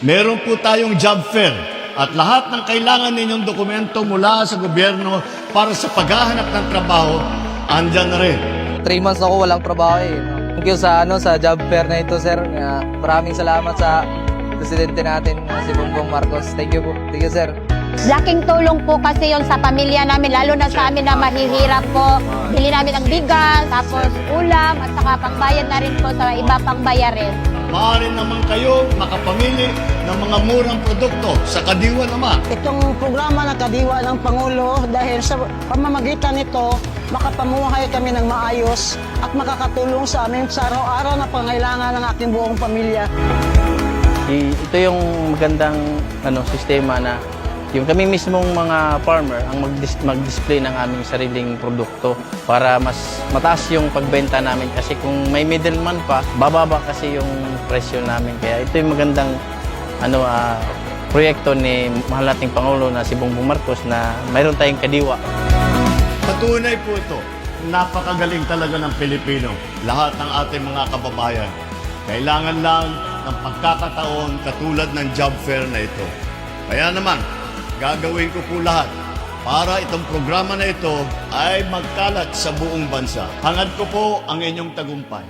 Meron po tayong job fair at lahat ng kailangan ninyong dokumento mula sa gobyerno para sa paghahanap ng trabaho, andyan na rin. 3 months ako walang trabaho eh. Thank you sa job fair na ito, sir. Maraming salamat sa presidente natin, si Bongbong Marcos. Thank you po. Thank you, sir. Laking tulong po kasi yon sa pamilya namin, lalo na sa amin na mahihirap po. Bili namin ng bigas, tapos ulam, at saka pangbayad na rin po sa iba pang bayarin. Maaari naman kayo makapamili ng mga murang produkto sa Kadiwa naman. Itong programa ng Kadiwa ng Pangulo, dahil sa pamamagitan nito, makapamuhay kami ng maayos at makakatulong sa amin sa araw-araw na pangailangan ng aking buong pamilya. Ito yung magandang sistema na yung kami mismong mga farmer ang mag-display ng aming sariling produkto para mas mataas yung pagbenta namin kasi kung may middleman pa, bababa kasi yung presyo namin. Kaya ito yung magandang proyekto ni mahal nating Pangulo na si Bongbong Marcos na mayroon tayong kadiwa. Patunay po ito, napakagaling talaga ng Pilipino, lahat ng ating mga kababayan. Kailangan lang ng pagkakataon katulad ng job fair na ito. Kaya naman, gagawin ko po lahat para itong programa na ito ay magkalat sa buong bansa. Hangad ko po ang inyong tagumpay.